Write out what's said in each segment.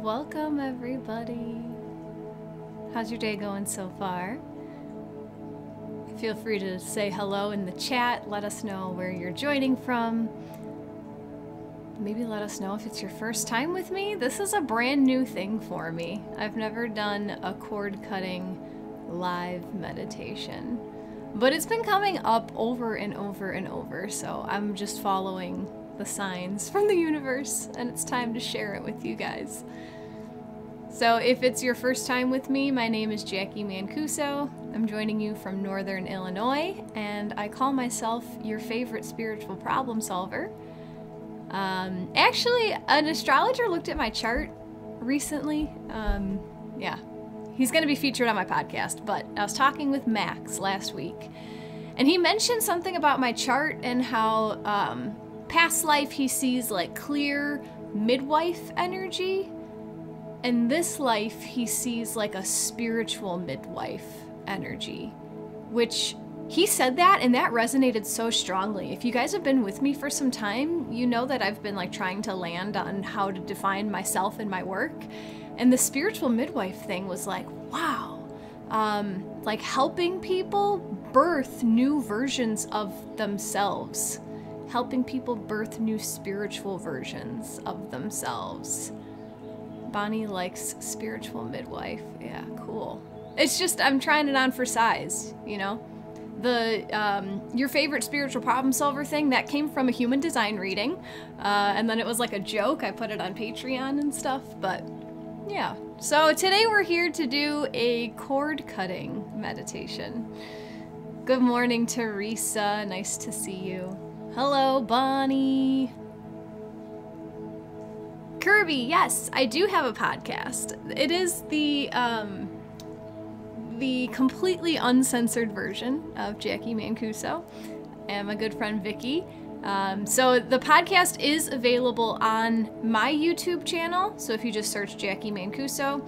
Welcome, everybody. How's your day going so far? Feel free to say hello in the chat. Let us know where you're joining from. Maybe let us know if it's your first time with me. This is a brand new thing for me. I've never done a cord cutting live meditation, but it's been coming up over and over and over, so I'm just following the signs from the universe, and it's time to share it with you guys. So if it's your first time with me, my name is Jacqui Mancuso. I'm joining you from Northern Illinois, and I call myself your favorite spiritual problem solver. Actually, an astrologer looked at my chart recently. Yeah, he's going to be featured on my podcast, but I was talking with Max last week, and he mentioned something about my chart and how past life he sees like clear midwife energy, and this life he sees like a spiritual midwife energy, which he said that and that resonated so strongly. If you guys have been with me for some time, you know that I've been like trying to land on how to define myself and my work, and the spiritual midwife thing was like, wow, like helping people birth new versions of themselves, helping people birth new spiritual versions of themselves. Bonnie likes spiritual midwife. Yeah, cool. It's just, I'm trying it on for size, you know? The, your favorite spiritual problem solver thing, that came from a human design reading. And then it was like a joke. I put it on Patreon and stuff, but yeah. So today we're here to do a cord cutting meditation. Good morning, Teresa. Nice to see you. Hello, Bonnie. Kirby, yes, I do have a podcast. It is the completely uncensored version of Jacqui Mancuso and my good friend Vicky. So the podcast is available on my YouTube channel, so if you just search Jacqui Mancuso.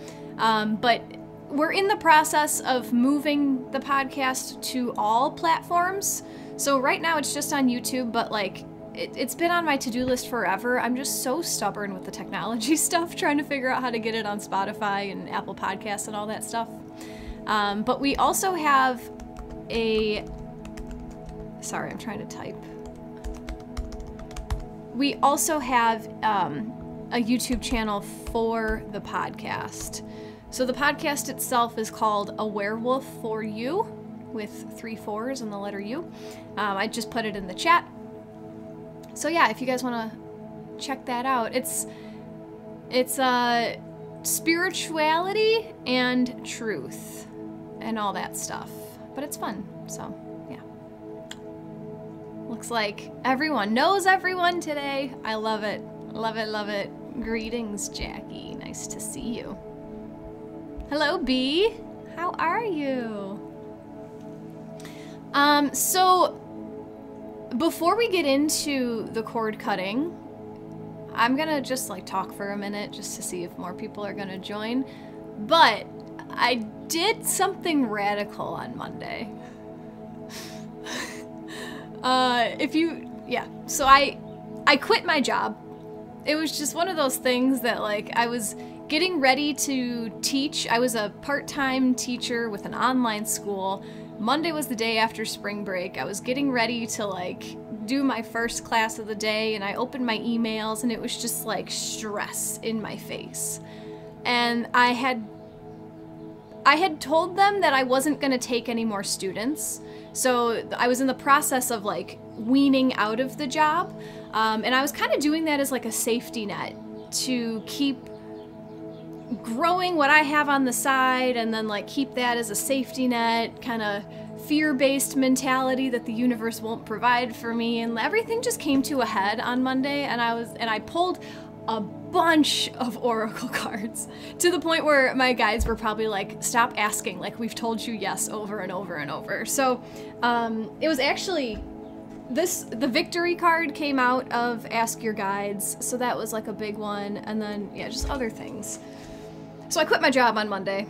But we're in the process of moving the podcast to all platforms. So right now it's just on YouTube, but like it's been on my to-do list forever. I'm just so stubborn with the technology stuff, trying to figure out how to get it on Spotify and Apple Podcasts and all that stuff. But we also have a... Sorry, I'm trying to type. We also have a YouTube channel for the podcast. So the podcast itself is called A Werewolf for You, with 3 4s and the letter U. I just put it in the chat. So yeah, if you guys want to check that out, it's spirituality and truth and all that stuff, but it's fun. So yeah, looks like everyone knows everyone today. I love it, love it, love it. Greetings, Jackie. Nice to see you. Hello, B. How are you? So before we get into the cord cutting, I'm gonna just like talk for a minute just to see if more people are gonna join. But I did something radical on Monday. So I quit my job. It was just one of those things that like I was getting ready to teach. I was a part-time teacher with an online school. Monday was the day after spring break. I was getting ready to like do my first class of the day, and I opened my emails and it was just like stress in my face. And I had told them that I wasn't going to take any more students. So I was in the process of like weaning out of the job. And I was kind of doing that as like a safety net to keep growing what I have on the side, and then like keep that as a safety net, kind of fear-based mentality that the universe won't provide for me. And everything just came to a head on Monday, and I pulled a bunch of oracle cards to the point where my guides were probably like, stop asking, like we've told you yes over and over and over. So it was actually the victory card came out of Ask Your Guides, so that was like a big one, and then yeah, just other things. So I quit my job on Monday,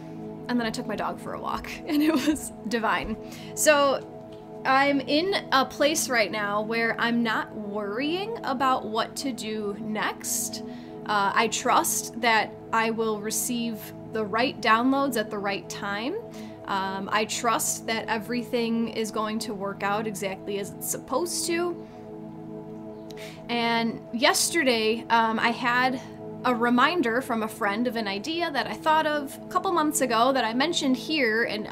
and then I took my dog for a walk, and it was divine. So I'm in a place right now where I'm not worrying about what to do next, I trust that I will receive the right downloads at the right time. I trust that everything is going to work out exactly as it's supposed to. And yesterday, I had a reminder from a friend of an idea that I thought of a couple months ago that I mentioned here, and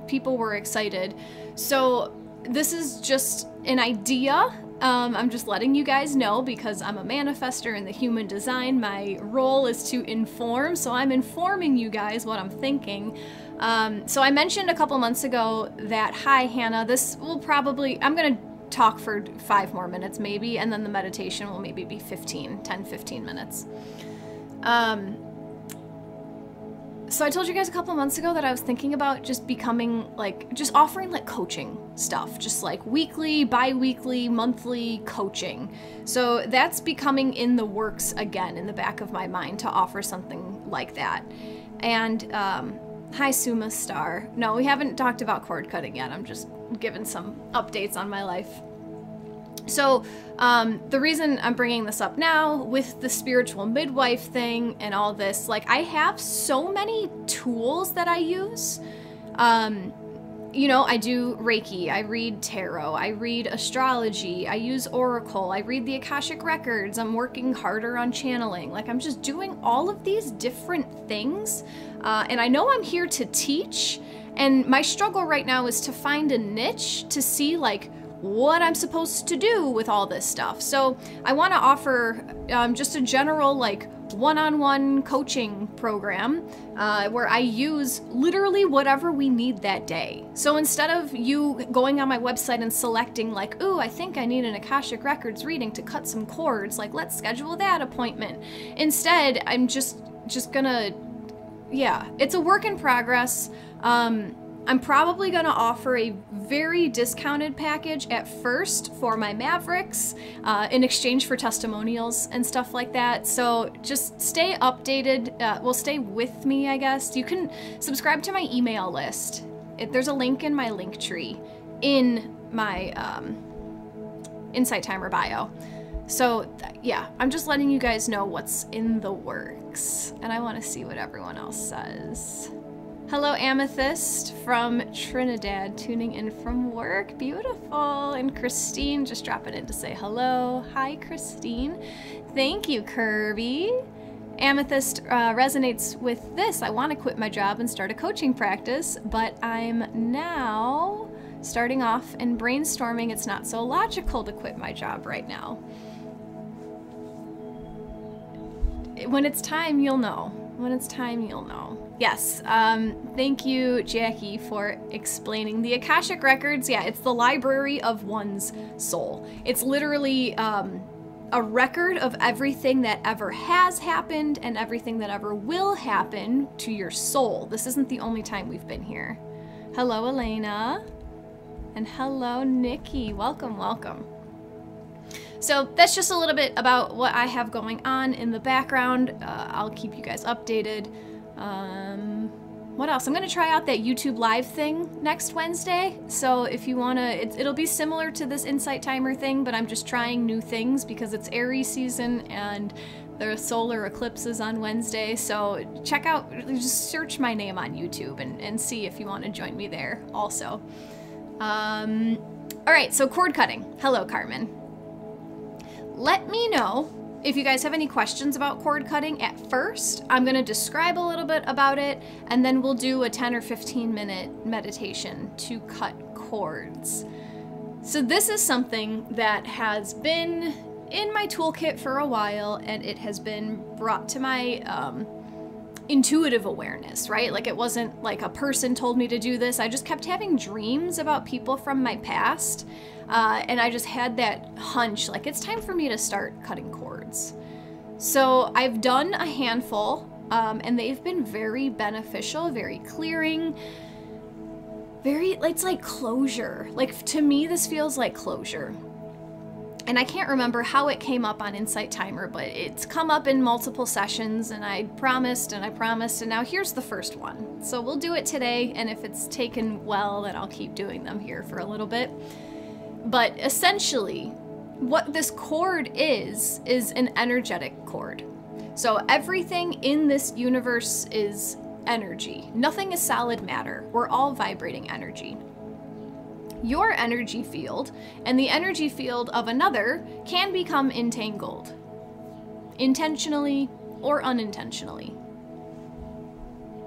people were excited. So this is just an idea. I'm just letting you guys know because I'm a manifestor in the human design. My role is to inform, so I'm informing you guys what I'm thinking. So I mentioned a couple months ago that, hi Hannah, this will probably, I'm gonna talk for 5 more minutes maybe, and then the meditation will maybe be 10-15 minutes. So I told you guys a couple months ago that I was thinking about just becoming just offering coaching stuff, just weekly, bi-weekly, monthly coaching. So that's becoming in the works again, in the back of my mind, to offer something like that. And hi Suma Star. No, we haven't talked about cord cutting yet. I'm just giving some updates on my life. So the reason I'm bringing this up now with the spiritual midwife thing and all this, I have so many tools that I use. You know, I do Reiki, I read tarot, I read astrology, I use Oracle, I read the Akashic Records, I'm working harder on channeling. I'm just doing all of these different things. And I know I'm here to teach, and my struggle right now is to find a niche to see what I'm supposed to do with all this stuff. So I want to offer just a general one-on-one coaching program where I use literally whatever we need that day. So instead of you going on my website and selecting ooh, I think I need an Akashic Records reading to cut some cords, let's schedule that appointment. Instead, I'm just gonna, yeah, it's a work in progress. I'm probably going to offer a very discounted package at first for my Mavericks in exchange for testimonials and stuff like that. So just stay updated. Well, stay with me, I guess. You can subscribe to my email list. There's a link in my link tree in my Insight Timer bio. So yeah, I'm just letting you guys know what's in the works. And I want to see what everyone else says. Hello, Amethyst from Trinidad, tuning in from work. Beautiful. And Christine just dropping in to say hello. Hi, Christine. Thank you, Kirby. Amethyst resonates with this. I want to quit my job and start a coaching practice, but I'm now starting off and brainstorming. It's not so logical to quit my job right now. When it's time, you'll know. When it's time, you'll know. Yes, thank you, Jackie, for explaining. The Akashic Records, yeah, it's the library of one's soul. It's literally a record of everything that ever has happened and everything that ever will happen to your soul. This isn't the only time we've been here. Hello, Elena. And hello, Nikki. Welcome, welcome. So that's just a little bit about what I have going on in the background. I'll keep you guys updated. What else? I'm going to try out that YouTube live thing next Wednesday. So if you want to, it'll be similar to this Insight Timer thing, but I'm just trying new things because it's Aries season and the solar eclipse is on Wednesday. So check out, just search my name on YouTube and see if you want to join me there also. All right, so cord cutting. Hello, Carmen. Let me know if you guys have any questions about cord cutting at first. I'm going to describe a little bit about it, and then we'll do a 10 or 15 minute meditation to cut cords. So this is something that has been in my toolkit for a while, and it has been brought to my intuitive awareness, right? It wasn't like a person told me to do this. I just kept having dreams about people from my past. And I just had that hunch, it's time for me to start cutting cords. So I've done a handful, and they've been very beneficial, very clearing, it's like closure. To me, this feels like closure. And I can't remember how it came up on Insight Timer, but it's come up in multiple sessions, and I promised, and now here's the first one. So we'll do it today, and if it's taken well, then I'll keep doing them here for a little bit. But essentially, what this cord is an energetic cord. So everything in this universe is energy. Nothing is solid matter. We're all vibrating energy. Your energy field and the energy field of another can become entangled, intentionally or unintentionally.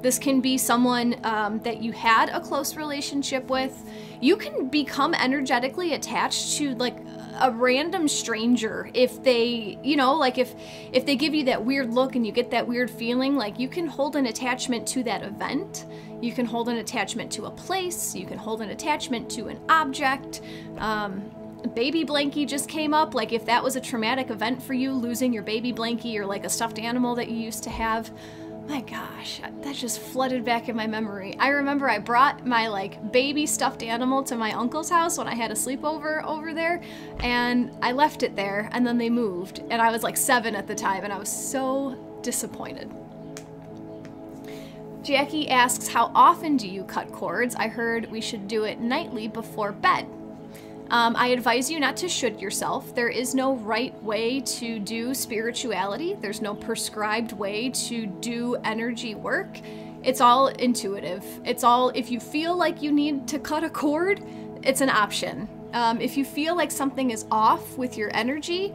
This can be someone that you had a close relationship with. You can become energetically attached to like a random stranger if they, you know, like if they give you that weird look and you get that weird feeling, like you can hold an attachment to that event. You can hold an attachment to a place. You can hold an attachment to an object. Baby blankie just came up. Like if that was a traumatic event for you, losing your baby blankie or like a stuffed animal that you used to have. My gosh, that just flooded back in my memory. I remember I brought my like baby stuffed animal to my uncle's house when I had a sleepover over there, and I left it there, and then they moved, and I was like 7 at the time, and I was so disappointed. Jackie asks, how often do you cut cords? I heard we should do it nightly before bed. I advise you not to should yourself. There is no right way to do spirituality. There's no prescribed way to do energy work. It's all intuitive. It's all, if you feel like you need to cut a cord, it's an option. If you feel like something is off with your energy,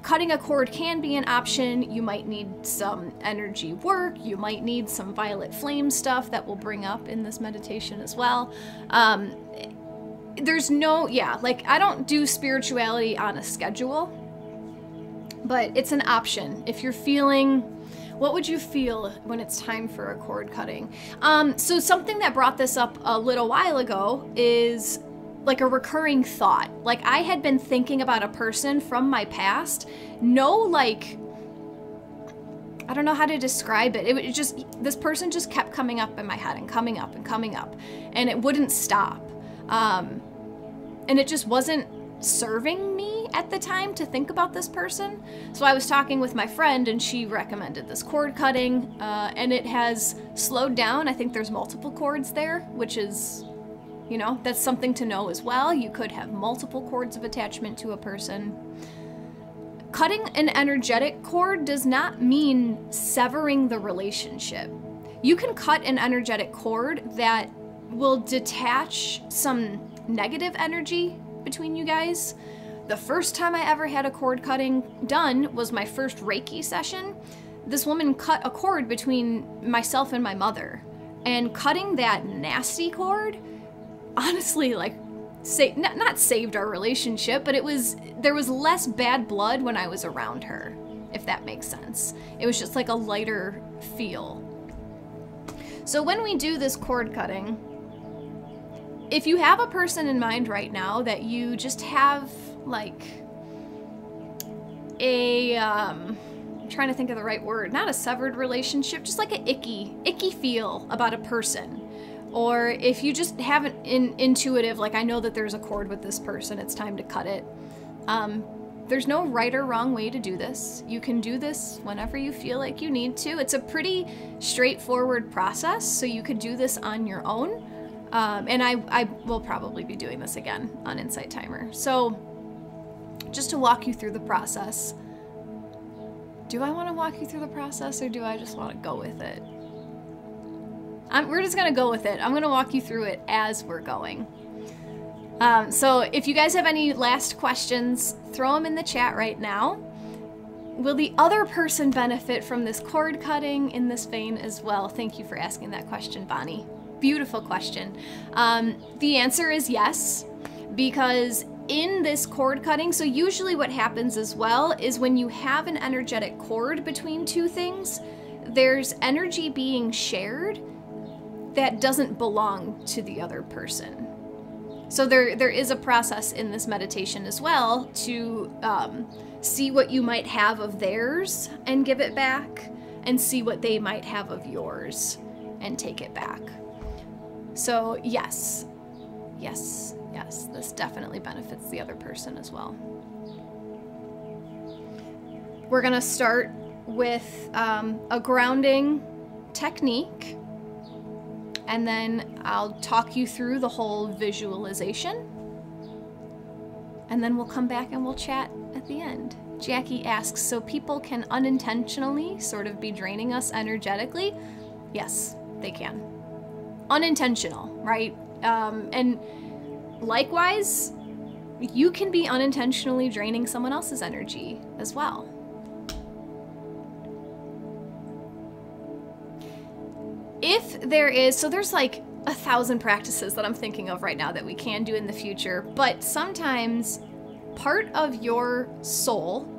cutting a cord can be an option. You might need some energy work. You might need some violet flame stuff that we'll bring up in this meditation as well. There's no, like I don't do spirituality on a schedule, but it's an option. If you're feeling, what would you feel when it's time for a cord cutting? So something that brought this up a little while ago is like a recurring thought. Like I had been thinking about a person from my past. No, like, I don't know how to describe it. It just, this person just kept coming up in my head and coming up and coming up, and it wouldn't stop. And it just wasn't serving me at the time to think about this person. So I was talking with my friend and she recommended this cord cutting, and it has slowed down. I think there's multiple cords there, which is, you know, that's something to know as well. You could have multiple cords of attachment to a person. Cutting an energetic cord does not mean severing the relationship. You can cut an energetic cord that will detach some negative energy between you guys. The first time I ever had a cord cutting done was my first Reiki session. This woman cut a cord between myself and my mother, and cutting that nasty cord, honestly, like, not saved our relationship, but there was less bad blood when I was around her, if that makes sense. It was just like a lighter feel. So when we do this cord cutting, if you have a person in mind right now that you just have like a, I'm trying to think of the right word, not a severed relationship, just like an icky feel about a person. Or if you just have an intuitive, like I know that there's a cord with this person, it's time to cut it. There's no right or wrong way to do this. You can do this whenever you feel like you need to. It's a pretty straightforward process, so you could do this on your own. And I will probably be doing this again on Insight Timer. So just to walk you through the process, do I want to walk you through the process or do I just want to go with it? We're just going to go with it. I'm going to walk you through it as we're going. So if you guys have any last questions, throw them in the chat right now. Will the other person benefit from this cord cutting in this vein as well? Thank you for asking that question, Bonnie. Beautiful question. The answer is yes, because in this cord cutting, so usually what happens as well is when you have an energetic cord between two things, there's energy being shared that doesn't belong to the other person. So there is a process in this meditation as well to see what you might have of theirs and give it back, and see what they might have of yours and take it back. So yes, this definitely benefits the other person as well. We're gonna start with a grounding technique, and then I'll talk you through the whole visualization, and then we'll come back and we'll chat at the end. Jacqui asks, so people can unintentionally sort of be draining us energetically? Yes, they can. Unintentional, right? And likewise, you can be unintentionally draining someone else's energy as well. If there is, so there's like 1,000 practices that I'm thinking of right now that we can do in the future, but sometimes part of your soul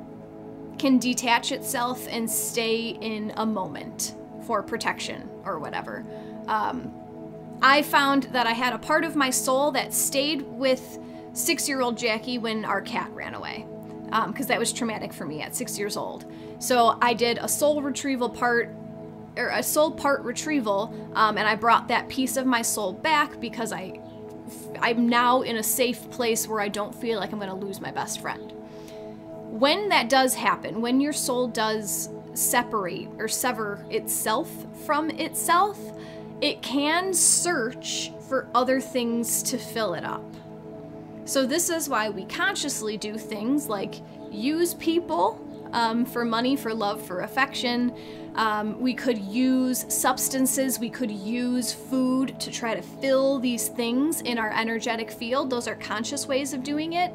can detach itself and stay in a moment for protection or whatever. I found that I had a part of my soul that stayed with 6-year-old Jacqui when our cat ran away, because that was traumatic for me at 6 years old. So I did a soul retrieval part, or a soul part retrieval, and I brought that piece of my soul back because I'm now in a safe place where I don't feel like I'm going to lose my best friend. When that does happen, when your soul does separate or sever itself from itself, it can search for other things to fill it up. So this is why we consciously do things like use people for money, for love, for affection. We could use substances, we could use food to try to fill these things in our energetic field. Those are conscious ways of doing it.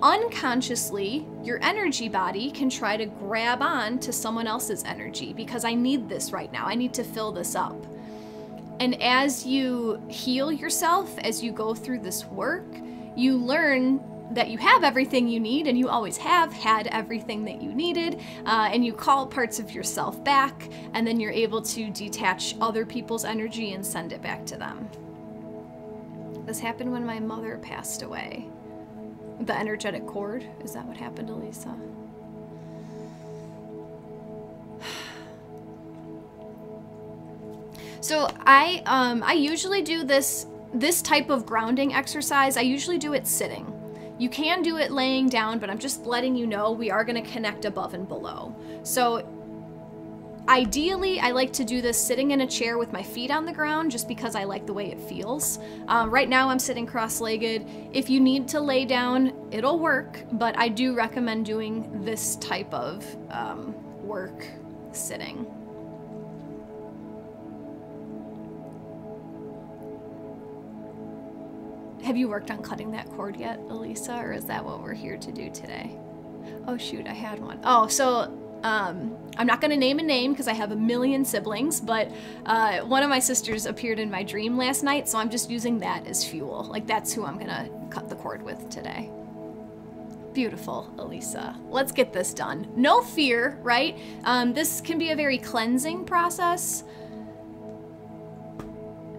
Unconsciously, your energy body can try to grab on to someone else's energy because I need this right now. I need to fill this up. And as you heal yourself, as you go through this work, you learn that you have everything you need, and you always have had everything that you needed, and you call parts of yourself back, and then you're able to detach other people's energy and send it back to them. This happened when my mother passed away. The energetic cord, is that what happened to Lisa? So I usually do this type of grounding exercise. I usually do it sitting. You can do it laying down, but I'm just letting you know we are going to connect above and below. So ideally, I like to do this sitting in a chair with my feet on the ground just because I like the way it feels. Right now I'm sitting cross-legged. If you need to lay down, it'll work, but I do recommend doing this type of work sitting. Have you worked on cutting that cord yet, Elisa, or is that what we're here to do today? Oh shoot, I had one. Oh, so I'm not going to name a name because I have a million siblings, but one of my sisters appeared in my dream last night, so I'm just using that as fuel. Like, that's who I'm going to cut the cord with today. Beautiful, Elisa. Let's get this done. No fear, right? This can be a very cleansing process.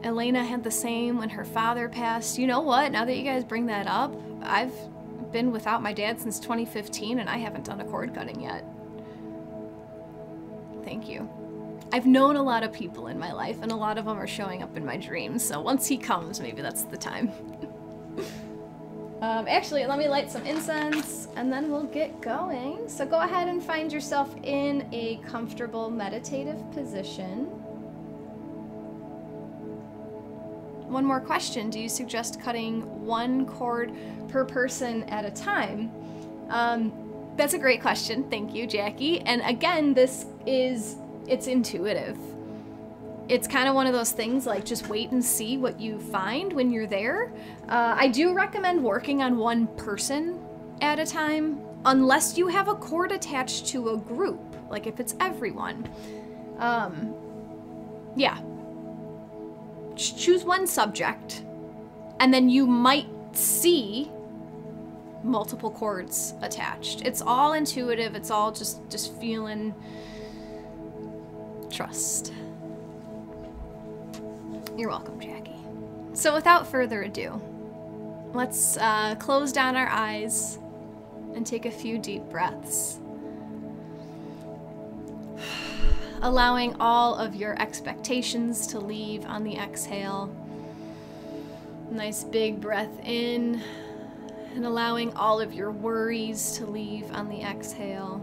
Elena had the same when her father passed. You know what? Now that you guys bring that up, I've been without my dad since 2015 and I haven't done a cord cutting yet. Thank you. I've known a lot of people in my life and a lot of them are showing up in my dreams, so once he comes, maybe that's the time. Actually, let me light some incense and then we'll get going. So go ahead and find yourself in a comfortable meditative position. One more question. Do you suggest cutting one cord per person at a time? That's a great question. Thank you, Jacqui. And again, it's intuitive. It's kind of one of those things like just wait and see what you find when you're there. I do recommend working on one person at a time, unless you have a cord attached to a group, like if it's everyone. Yeah. Choose one subject, and then you might see multiple cords attached. It's all intuitive. It's all just feeling. Trust. You're welcome, Jacqui. So without further ado, let's close down our eyes and take a few deep breaths. Allowing all of your expectations to leave on the exhale. Nice big breath in, and allowing all of your worries to leave on the exhale.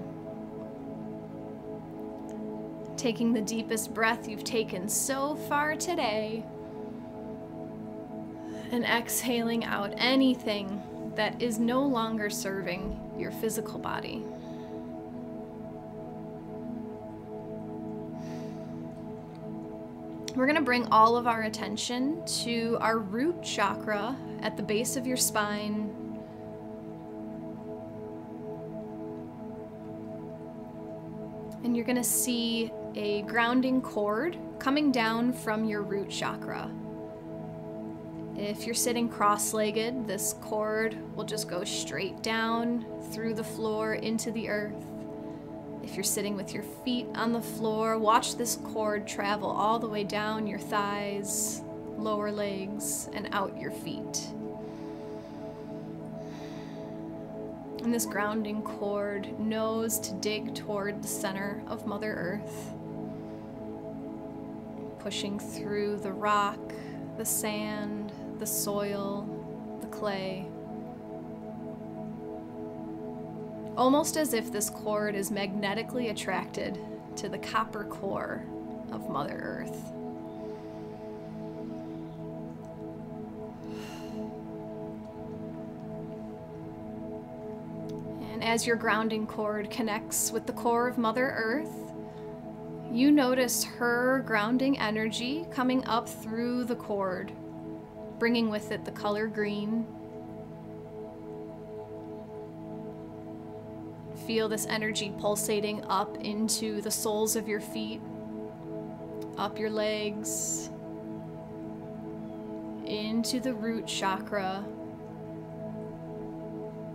Taking the deepest breath you've taken so far today, and exhaling out anything that is no longer serving your physical body. We're going to bring all of our attention to our root chakra at the base of your spine. And you're going to see a grounding cord coming down from your root chakra. If you're sitting cross-legged, this cord will just go straight down through the floor into the earth. If you're sitting with your feet on the floor, watch this cord travel all the way down your thighs, lower legs, and out your feet. And this grounding cord knows to dig toward the center of Mother Earth, pushing through the rock, the sand, the soil, the clay. Almost as if this cord is magnetically attracted to the copper core of Mother Earth. And as your grounding cord connects with the core of Mother Earth, you notice her grounding energy coming up through the cord, bringing with it the color green. Feel this energy pulsating up into the soles of your feet, up your legs, into the root chakra,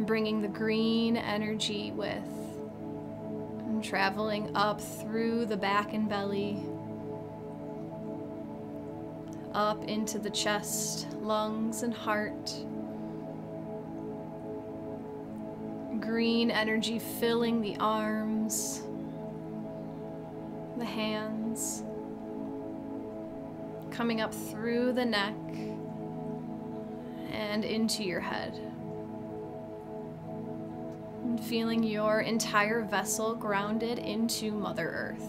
bringing the green energy with, and traveling up through the back and belly, up into the chest, lungs, and heart. Green energy filling the arms, the hands, coming up through the neck and into your head. And feeling your entire vessel grounded into Mother Earth.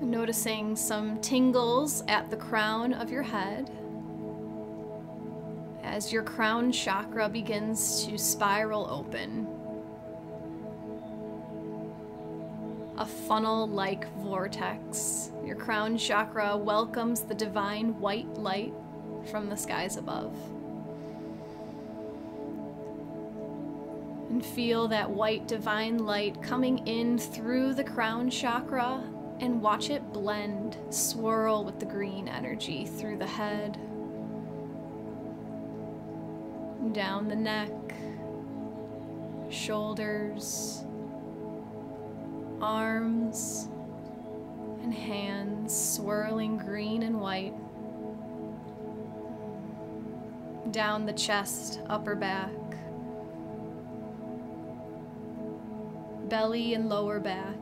Noticing some tingles at the crown of your head as your crown chakra begins to spiral open. A funnel-like vortex. Your crown chakra welcomes the divine white light from the skies above. And feel that white divine light coming in through the crown chakra, and watch it blend, swirl with the green energy through the head, down the neck, shoulders, arms, and hands, swirling green and white, down the chest, upper back, belly and lower back,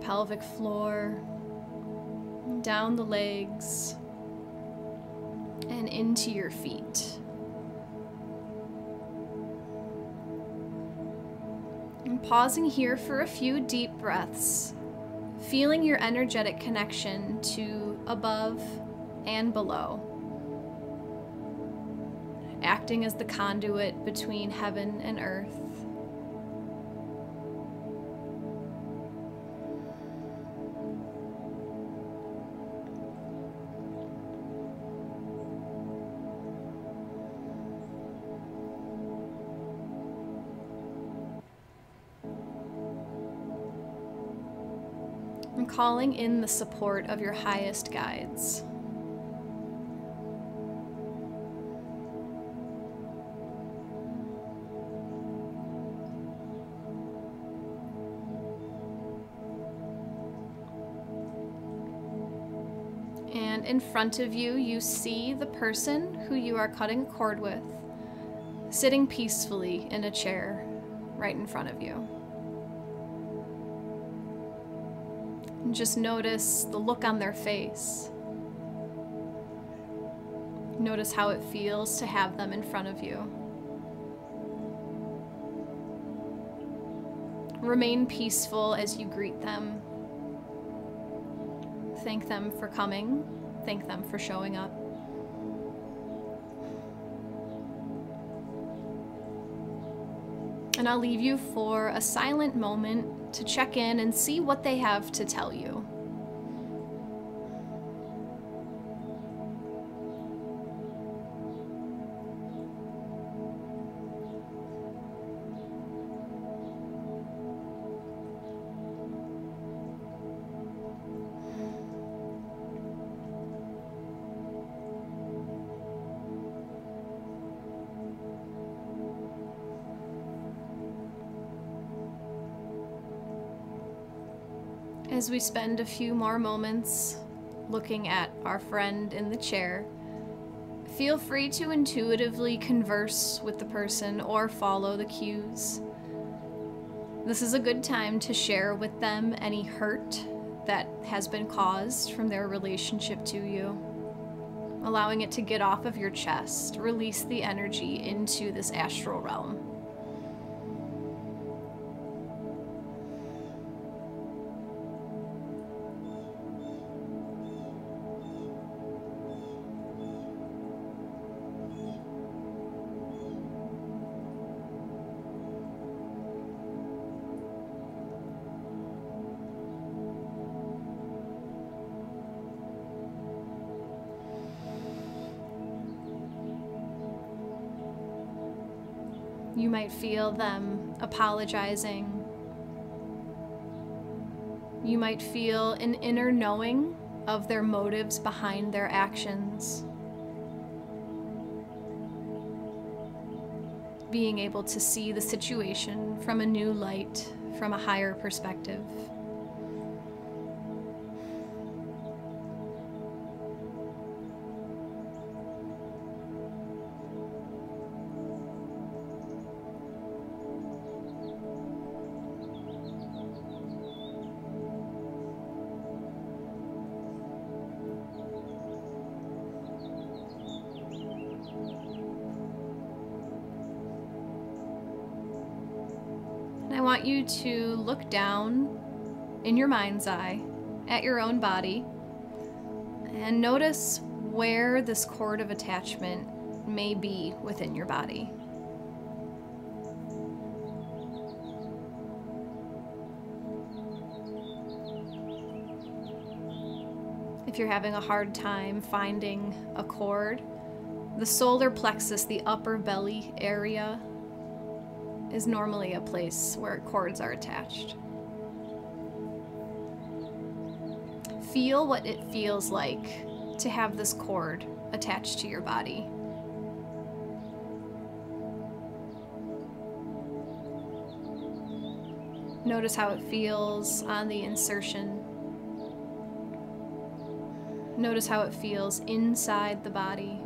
pelvic floor, down the legs, and into your feet. And pausing here for a few deep breaths, feeling your energetic connection to above and below, acting as the conduit between heaven and earth. And calling in the support of your highest guides. And in front of you, you see the person who you are cutting a cord with, sitting peacefully in a chair right in front of you. And just notice the look on their face. Notice how it feels to have them in front of you. Remain peaceful as you greet them. Thank them for coming. Thank them for showing up. And I'll leave you for a silent moment to check in and see what they have to tell you. As we spend a few more moments looking at our friend in the chair, feel free to intuitively converse with the person or follow the cues. This is a good time to share with them any hurt that has been caused from their relationship to you, allowing it to get off of your chest, release the energy into this astral realm. You might feel them apologizing. You might feel an inner knowing of their motives behind their actions. Being able to see the situation from a new light, from a higher perspective. I want you to look down in your mind's eye at your own body and notice where this cord of attachment may be within your body. If you're having a hard time finding a cord, the solar plexus, the upper belly area, is normally a place where cords are attached. Feel what it feels like to have this cord attached to your body. Notice how it feels on the insertion. Notice how it feels inside the body.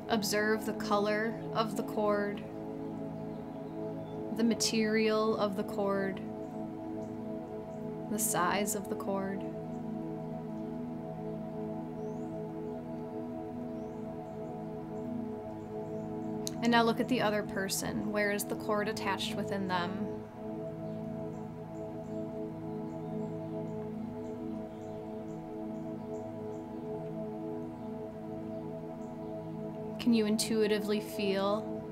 Observe the color of the cord, the material of the cord, the size of the cord. And now look at the other person. Where is the cord attached within them? Can you intuitively feel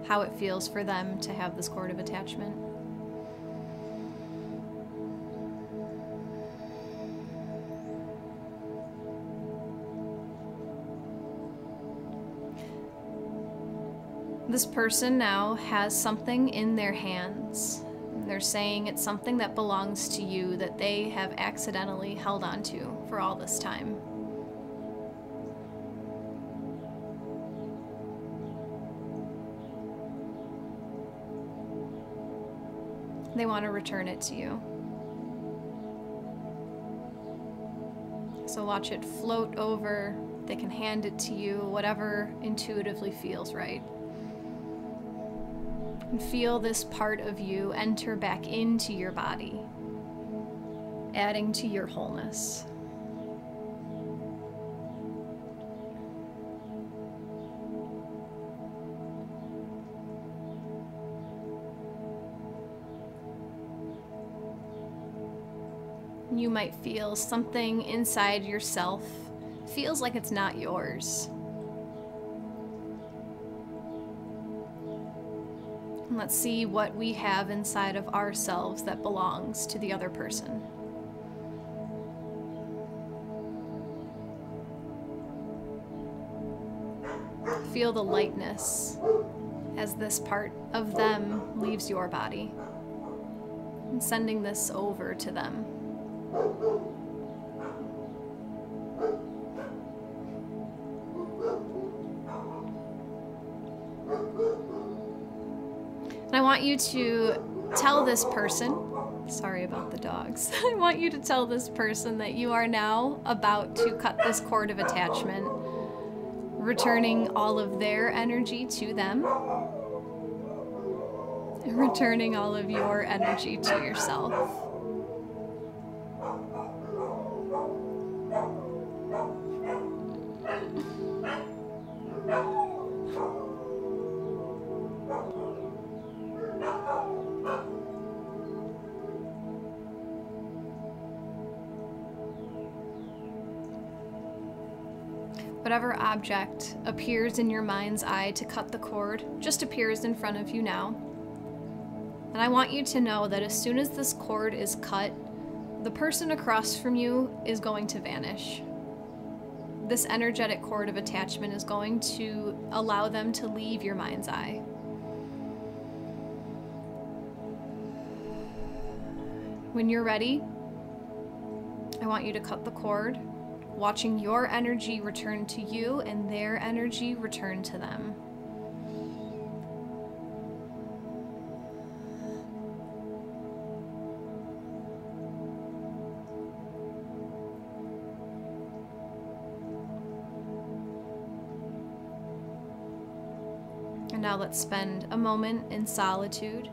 how it feels for them to have this cord of attachment? This person now has something in their hands. They're saying it's something that belongs to you that they have accidentally held on to for all this time. They want to return it to you. So watch it float over. They can hand it to you, whatever intuitively feels right. And feel this part of you enter back into your body, adding to your wholeness. You might feel something inside yourself feels like it's not yours. And let's see what we have inside of ourselves that belongs to the other person. Feel the lightness as this part of them leaves your body, and sending this over to them. And I want you to tell this person, sorry about the dogs, I want you to tell this person that you are now about to cut this cord of attachment, returning all of their energy to them, and returning all of your energy to yourself. Whatever object appears in your mind's eye to cut the cord just appears in front of you now. And I want you to know that as soon as this cord is cut, the person across from you is going to vanish. This energetic cord of attachment is going to allow them to leave your mind's eye. When you're ready, I want you to cut the cord, watching your energy return to you and their energy return to them. And now let's spend a moment in solitude,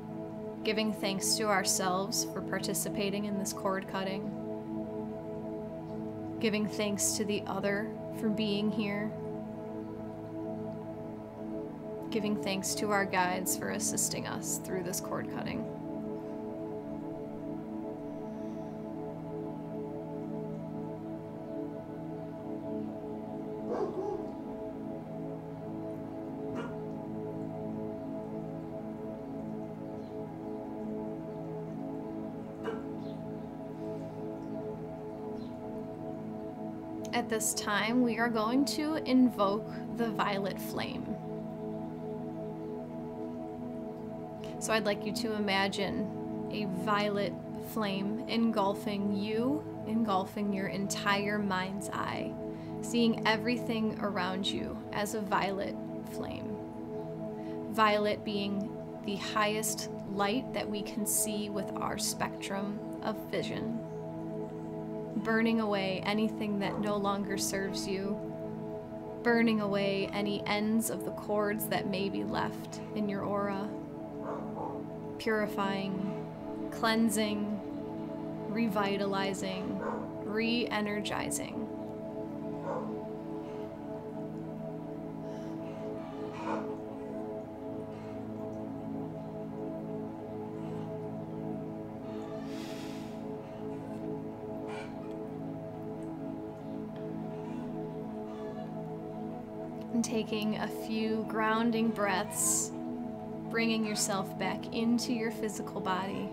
giving thanks to ourselves for participating in this cord cutting. Giving thanks to the other for being here. Giving thanks to our guides for assisting us through this cord cutting. At this time, we are going to invoke the violet flame. So I'd like you to imagine a violet flame engulfing you, engulfing your entire mind's eye, seeing everything around you as a violet flame. Violet being the highest light that we can see with our spectrum of vision. Burning away anything that no longer serves you, burning away any ends of the cords that may be left in your aura, purifying, cleansing, revitalizing, re-energizing. And taking a few grounding breaths, bringing yourself back into your physical body.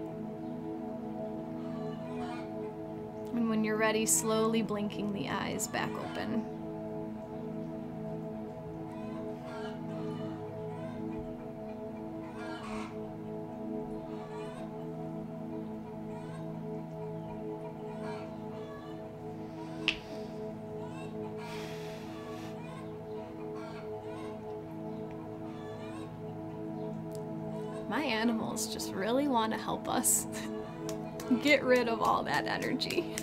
And when you're ready, slowly blinking the eyes back open. My animals just really want to help us get rid of all that energy.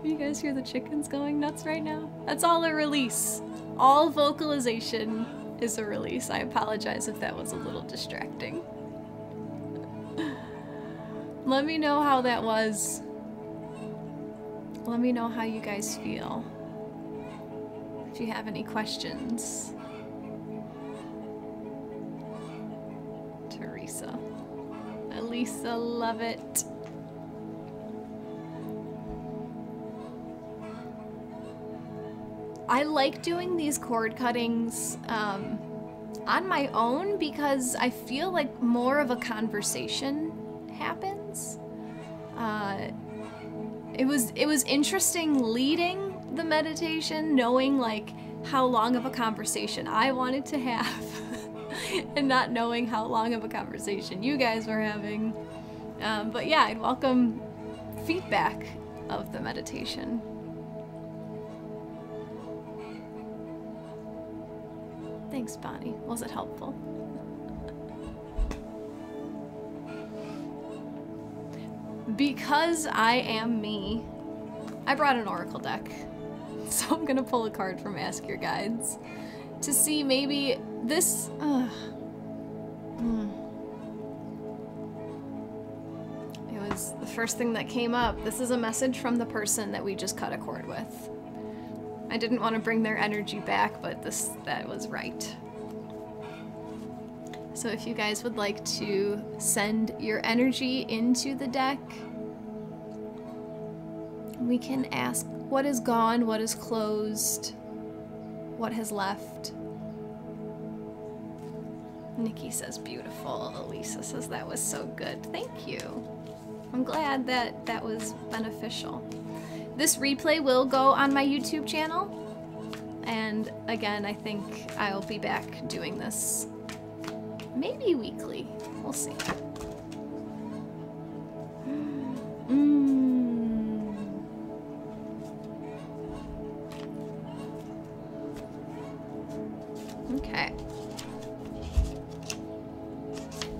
You guys hear the chickens going nuts right now? That's all a release. All vocalization is a release. I apologize if that was a little distracting. Let me know how that was. Let me know how you guys feel. If you have any questions. Elisa, love it. I like doing these cord cuttings on my own because I feel like more of a conversation happens. It was interesting leading the meditation, knowing like how long of a conversation I wanted to have and not knowing how long of a conversation you guys were having. But yeah, I'd welcome feedback of the meditation. Thanks, Bonnie. Was it helpful? Because I am me, I brought an oracle deck. So I'm gonna pull a card from Ask Your Guides to see maybe this... It was the first thing that came up. This is a message from the person that we just cut a cord with. I didn't want to bring their energy back, but that was right. So if you guys would like to send your energy into the deck, we can ask what is gone, what is closed, what has left. Nikki says beautiful. Elisa says that was so good. Thank you. I'm glad that was beneficial. This replay will go on my YouTube channel. And again, I think I'll be back doing this maybe weekly. We'll see. Okay.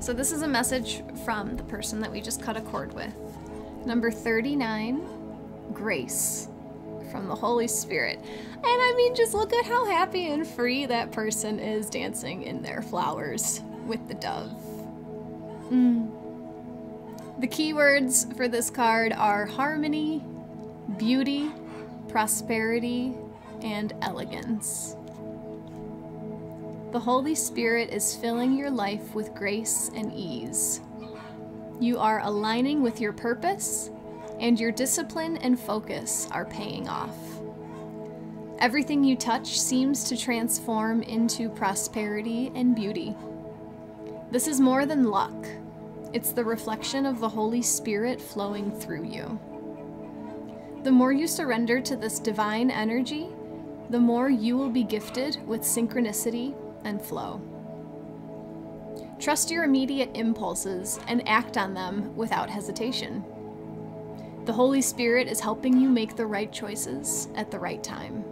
So this is a message from the person that we just cut a cord with. Number 39, Grace, from the Holy Spirit. And I mean, just look at how happy and free that person is dancing in their flowers with the dove. The keywords for this card are harmony, beauty, prosperity, and elegance. The Holy Spirit is filling your life with grace and ease. You are aligning with your purpose, and your discipline and focus are paying off. Everything you touch seems to transform into prosperity and beauty. This is more than luck. It's the reflection of the Holy Spirit flowing through you. The more you surrender to this divine energy, the more you will be gifted with synchronicity and flow. Trust your immediate impulses and act on them without hesitation. The Holy Spirit is helping you make the right choices at the right time.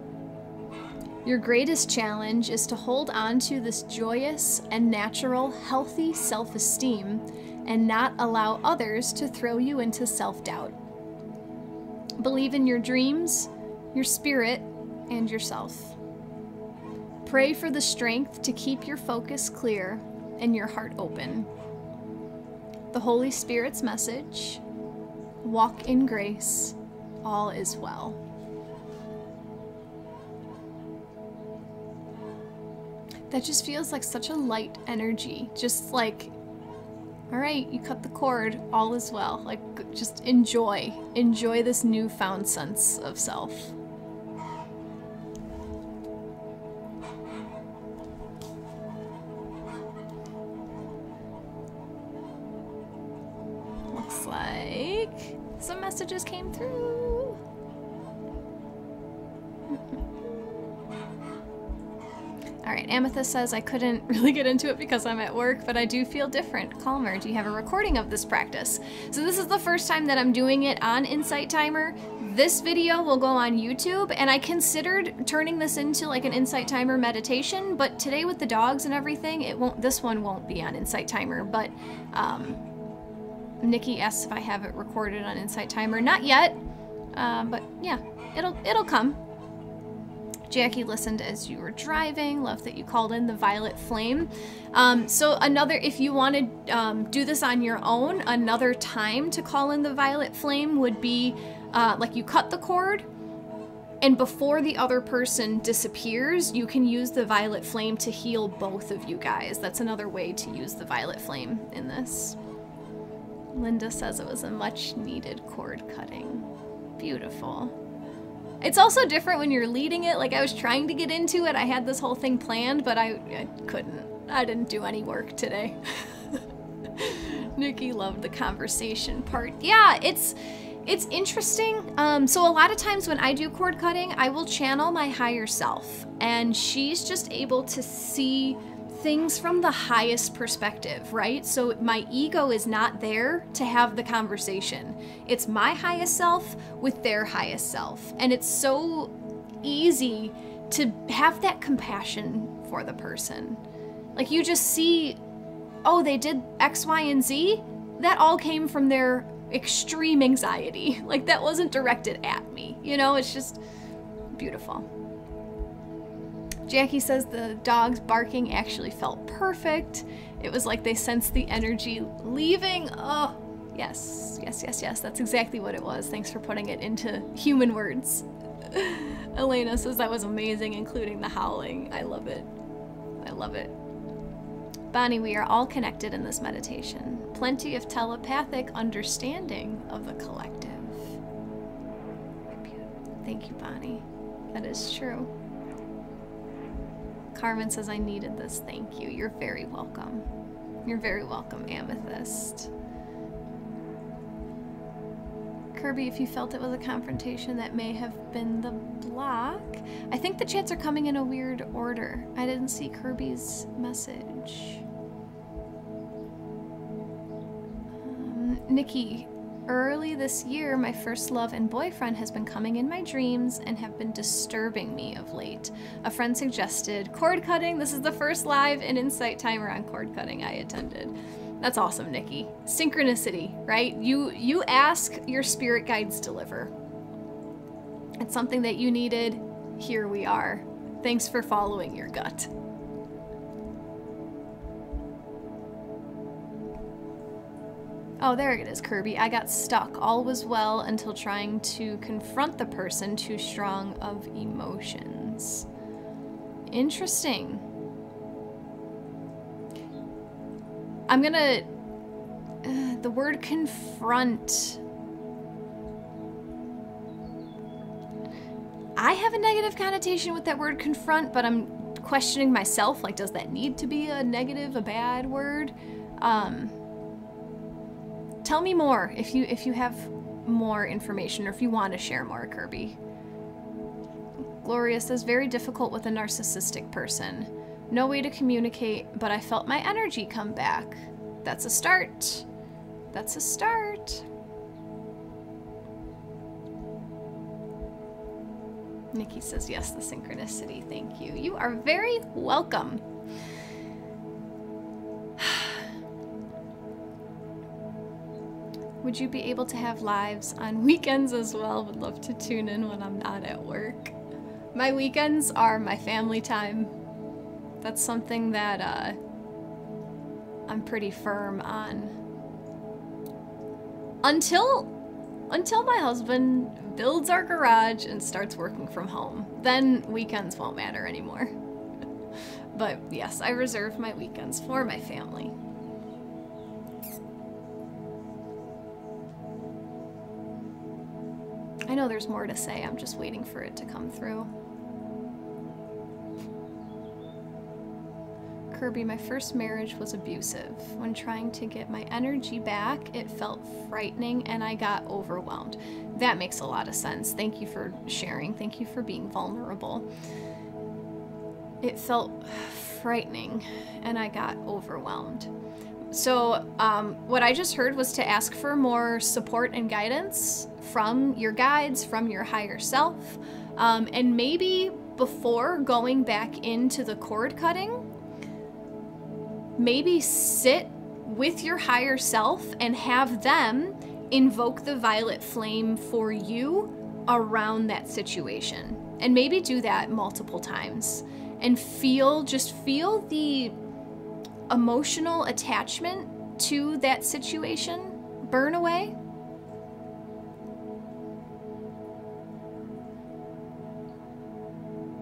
Your greatest challenge is to hold on to this joyous and natural, healthy self-esteem and not allow others to throw you into self-doubt. Believe in your dreams, your spirit, and yourself. Pray for the strength to keep your focus clear and your heart open. The Holy Spirit's message: walk in grace, all is well. That just feels like such a light energy. Just like, all right, you cut the cord, all is well. Like, just enjoy this newfound sense of self. Looks like some messages came through. All right, Amethyst says, I couldn't really get into it because I'm at work, but I do feel different, calmer. Do you have a recording of this practice? So this is the first time that I'm doing it on Insight Timer. This video will go on YouTube, and I considered turning this into like an Insight Timer meditation, but today with the dogs and everything, this one won't be on Insight Timer, but Nikki asks if I have it recorded on Insight Timer. Not yet, but yeah, it'll come. Jackie listened as you were driving. Love that you called in the violet flame. So if you want to do this on your own, another time to call in the violet flame would be like you cut the cord, and before the other person disappears, you can use the violet flame to heal both of you guys. That's another way to use the violet flame in this. Linda says it was a much needed cord cutting. Beautiful. It's also different when you're leading it. Like, I was trying to get into it. I had this whole thing planned, but I couldn't. I didn't do any work today. Nikki loved the conversation part. Yeah, it's interesting. So a lot of times when I do cord cutting, I will channel my higher self, and she's just able to see things from the highest perspective, right? So my ego is not there to have the conversation. It's my highest self with their highest self. And it's so easy to have that compassion for the person. Like, you just see, oh, they did X, Y, and Z. That all came from their extreme anxiety. Like, that wasn't directed at me. You know, it's just beautiful. Jacqui says the dogs barking actually felt perfect. It was like they sensed the energy leaving. Oh, yes, yes, yes, yes. That's exactly what it was. Thanks for putting it into human words. Elena says that was amazing, including the howling. I love it. I love it. Bonnie, we are all connected in this meditation. Plenty of telepathic understanding of the collective. Thank you, Bonnie. That is true. Carmen says, I needed this. Thank you. You're very welcome. You're very welcome, Amethyst. Kirby, if you felt it was a confrontation, that may have been the block. I think the chats are coming in a weird order. I didn't see Kirby's message. Nikki, early this year, my first love and boyfriend has been coming in my dreams and have been disturbing me of late. A friend suggested cord cutting. This is the first live and insight timer on cord cutting I attended. That's awesome, Nikki. Synchronicity, right? You ask, your spirit guides deliver. It's something that you needed. Here we are. Thanks for following your gut. Oh, there it is, Kirby. I got stuck. All was well until trying to confront the person too strong of emotions. Interesting. I'm gonna... the word confront... I have a negative connotation with that word confront, but I'm questioning myself. Like, does that need to be a negative, a bad word? Tell me more if you have more information, or if you want to share more, Kirby. Gloria says, very difficult with a narcissistic person. No way to communicate, but I felt my energy come back. That's a start. That's a start. Nikki says, yes, the synchronicity. Thank you. You are very welcome. Would you be able to have lives on weekends as well? Would love to tune in when I'm not at work. My weekends are my family time. That's something that I'm pretty firm on. Until my husband builds our garage and starts working from home. Then weekends won't matter anymore. But yes, I reserve my weekends for my family. I know there's more to say, I'm just waiting for it to come through. Kirby, my first marriage was abusive. When trying to get my energy back, it felt frightening and I got overwhelmed. That makes a lot of sense. Thank you for sharing. Thank you for being vulnerable. It felt frightening and I got overwhelmed. So what I just heard was to ask for more support and guidance from your guides, from your higher self, and maybe before going back into the cord cutting, maybe sit with your higher self and have them invoke the violet flame for you around that situation. And maybe do that multiple times and just feel the emotional attachment to that situation burn away.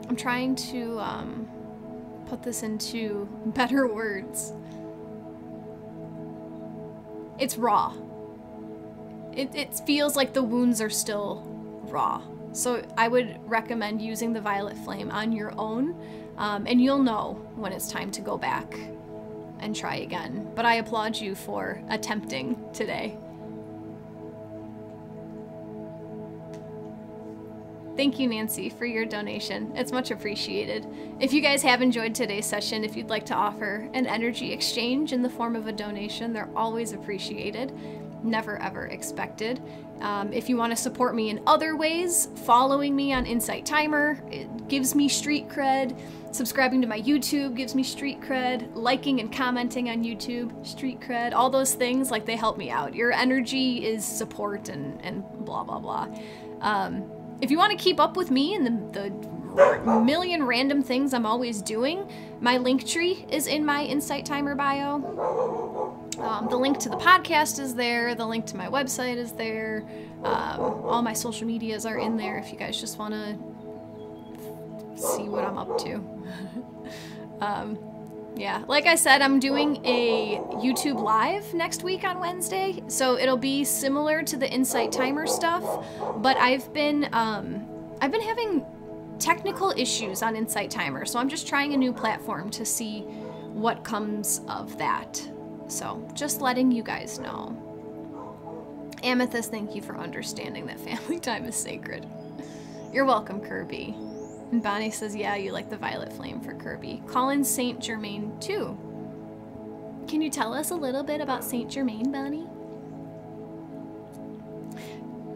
I'm trying to put this into better words. It's raw. It feels like the wounds are still raw. So I would recommend using the violet flame on your own, and you'll know when it's time to go back and try again. But I applaud you for attempting today. Thank you, Nancy, for your donation. It's much appreciated. If you guys have enjoyed today's session, if you'd like to offer an energy exchange in the form of a donation, they're always appreciated. Never ever expected. If you want to support me in other ways, following me on Insight Timer, it gives me street cred. Subscribing to my YouTube gives me street cred. Liking and commenting on YouTube, street cred. All those things, like, they help me out. Your energy is support and blah, blah, blah. If you want to keep up with me and the million random things I'm always doing, my link tree is in my Insight Timer bio. The link to the podcast is there. The link to my website is there. All my social medias are in there if you guys just want to see what I'm up to. Yeah, like I said, I'm doing a YouTube Live next week on Wednesday, so it'll be similar to the Insight Timer stuff, but I've been having technical issues on Insight Timer, so I'm just trying a new platform to see what comes of that. So, just letting you guys know. Amethyst, thank you for understanding that family time is sacred. You're welcome, Kirby. And Bonnie says, yeah, you like the violet flame for Kirby. Colin Saint Germain, too. Can you tell us a little bit about Saint Germain, Bonnie?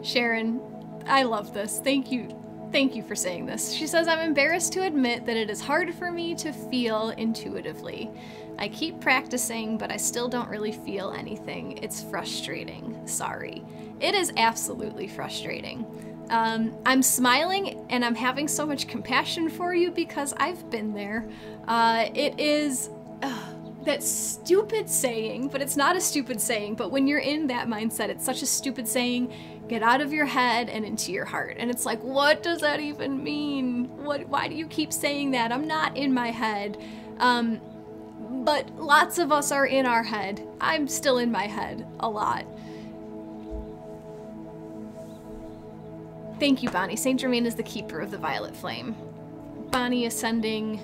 Sharon, I love this. Thank you. Thank you for saying this. She says, I'm embarrassed to admit that it is hard for me to feel intuitively. I keep practicing, but I still don't really feel anything. It's frustrating. Sorry. It is absolutely frustrating. I'm smiling and I'm having so much compassion for you because I've been there. It is that stupid saying, but it's not a stupid saying, but when you're in that mindset, it's such a stupid saying. Get out of your head and into your heart. And it's like, what does that even mean? Why do you keep saying that? I'm not in my head. But lots of us are in our head. I'm still in my head a lot. Thank you, Bonnie. Saint Germain is the keeper of the violet flame. Bonnie is sending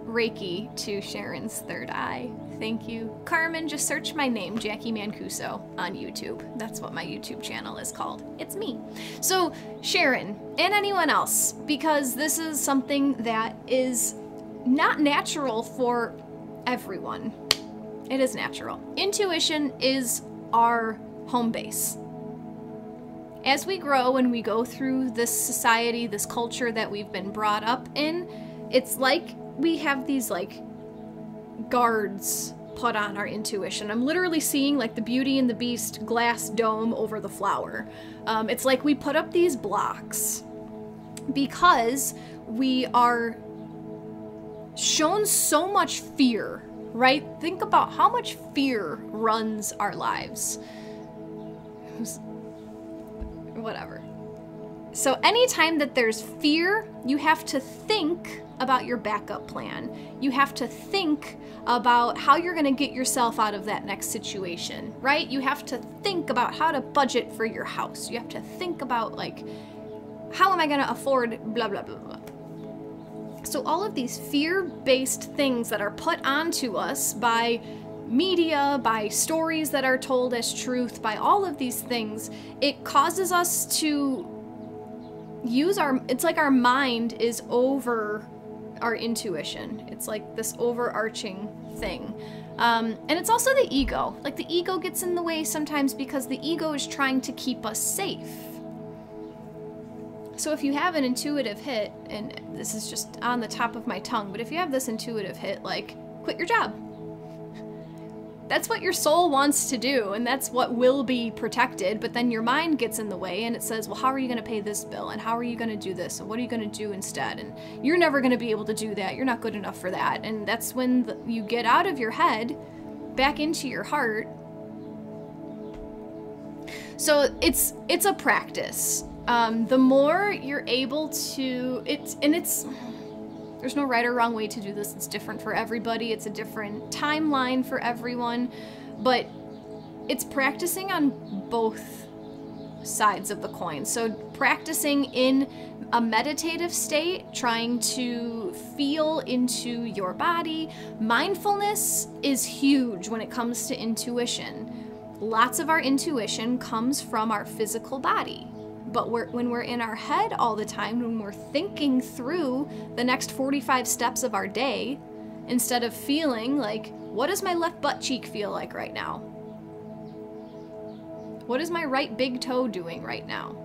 Reiki to Sharon's third eye. Thank you. Carmen, just search my name, Jacqui Mancuso, on YouTube. That's what my YouTube channel is called. It's me. So, Sharon, and anyone else, because this is something that is not natural for everyone. It is natural. Intuition is our home base. As we grow and we go through this society, this culture that we've been brought up in, it's like we have these like guards put on our intuition. I'm literally seeing like the Beauty and the Beast glass dome over the flower. It's like we put up these blocks because we are shown so much fear, right? Think about how much fear runs our lives. Whatever. So anytime that there's fear, you have to think about your backup plan. You have to think about how you're going to get yourself out of that next situation, right? You have to think about how to budget for your house. You have to think about, like, how am I going to afford blah, blah, blah, blah. So all of these fear-based things that are put onto us by media, by stories that are told as truth, by all of these things, it causes us to use it's like our mind is over our intuition. It's like this overarching thing. And it's also the ego. Like, the ego gets in the way sometimes because the ego is trying to keep us safe. So if you have an intuitive hit, and this is just on the top of my tongue, but if you have this intuitive hit, like, quit your job. That's what your soul wants to do, and that's what will be protected, but then your mind gets in the way and it says, well, how are you going to pay this bill, and how are you going to do this, and what are you going to do instead, and you're never going to be able to do that, you're not good enough for that. And that's when you get out of your head back into your heart. So it's a practice. The more you're able to, there's no right or wrong way to do this. It's different for everybody. It's a different timeline for everyone. But it's practicing on both sides of the coin. So practicing in a meditative state, trying to feel into your body. Mindfulness is huge when it comes to intuition. Lots of our intuition comes from our physical body. But when we're in our head all the time, when we're thinking through the next 45 steps of our day, instead of feeling like, what does my left butt cheek feel like right now? What is my right big toe doing right now?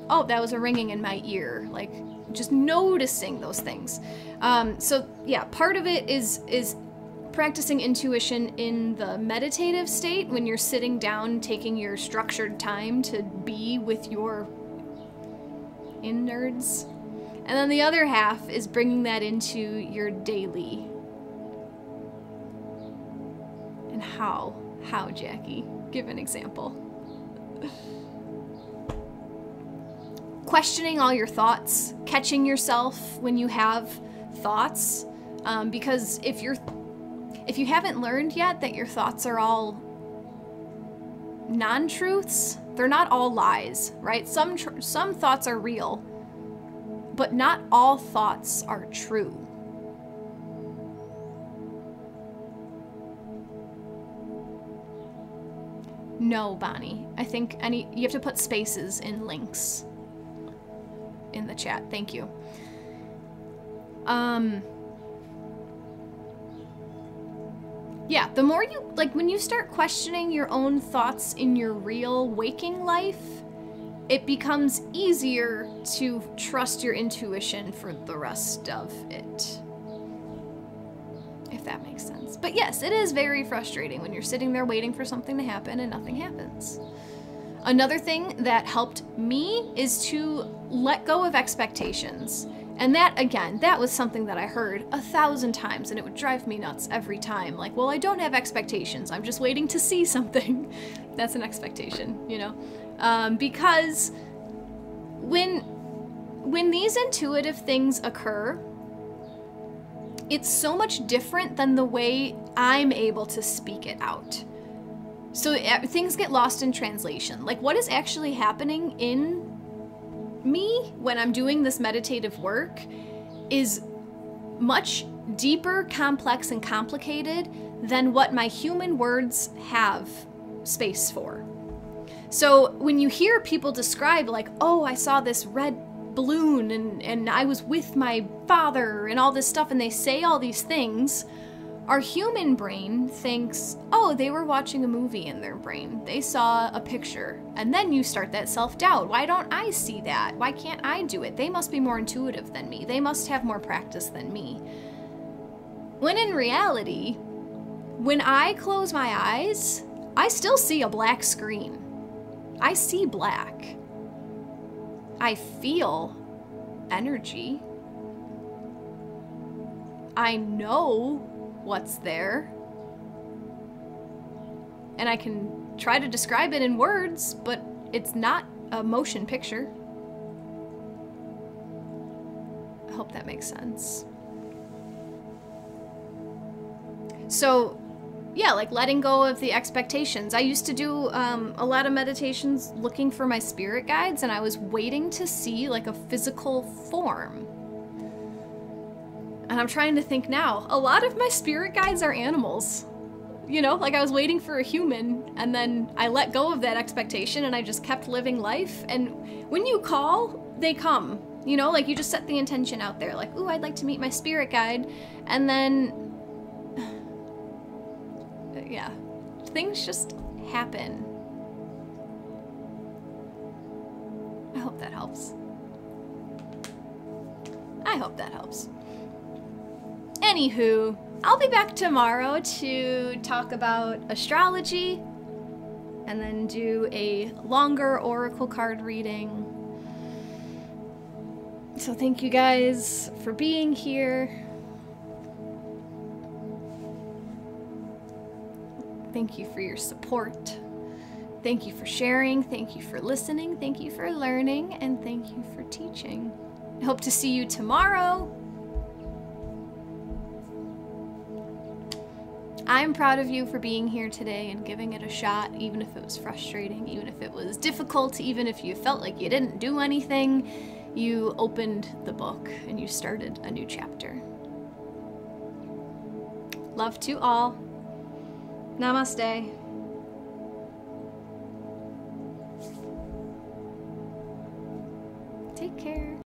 Oh, that was a ringing in my ear. Like, just noticing those things. So yeah, part of it is practicing intuition in the meditative state when you're sitting down, taking your structured time to be with your innards. And then the other half is bringing that into your daily. And how? How, Jacqui? Give an example. Questioning all your thoughts, catching yourself when you have thoughts, because if you haven't learned yet that your thoughts are all non-truths, they're not all lies, right? Some thoughts are real, but not all thoughts are true. No, Bonnie. I think you have to put spaces in links in the chat. Thank you. Yeah, the more you, like, when you start questioning your own thoughts in your real waking life, it becomes easier to trust your intuition for the rest of it. If that makes sense. But yes, it is very frustrating when you're sitting there waiting for something to happen and nothing happens. Another thing that helped me is to let go of expectations. And that, again, that was something that I heard 1,000 times, and it would drive me nuts every time. Like, well, I don't have expectations. I'm just waiting to see something. That's an expectation, you know? Because when these intuitive things occur, it's so much different than the way I'm able to speak it out. So things get lost in translation. Like, what is actually happening in me when I'm doing this meditative work is much deeper, complex, and complicated than what my human words have space for. So when you hear people describe, like, oh, I saw this red balloon and I was with my father and all this stuff, and they say all these things, our human brain thinks, oh, they were watching a movie in their brain. They saw a picture. And then you start that self-doubt. Why don't I see that? Why can't I do it? They must be more intuitive than me. They must have more practice than me. When in reality, when I close my eyes, I still see a black screen. I see black. I feel energy. I know what's there. And I can try to describe it in words, but it's not a motion picture. I hope that makes sense. So, yeah, like letting go of the expectations. I used to do a lot of meditations looking for my spirit guides, and I was waiting to see like a physical form. And I'm trying to think now, a lot of my spirit guides are animals. You know, like I was waiting for a human, and then I let go of that expectation and I just kept living life. And when you call, they come. You know, like you just set the intention out there, like, ooh, I'd like to meet my spirit guide. And then, yeah, things just happen. I hope that helps. I hope that helps. Anywho, I'll be back tomorrow to talk about astrology and then do a longer oracle card reading. So thank you guys for being here. Thank you for your support. Thank you for sharing. Thank you for listening. Thank you for learning. And thank you for teaching. I hope to see you tomorrow. I'm proud of you for being here today and giving it a shot, even if it was frustrating, even if it was difficult, even if you felt like you didn't do anything. You opened the book and you started a new chapter. Love to all. Namaste.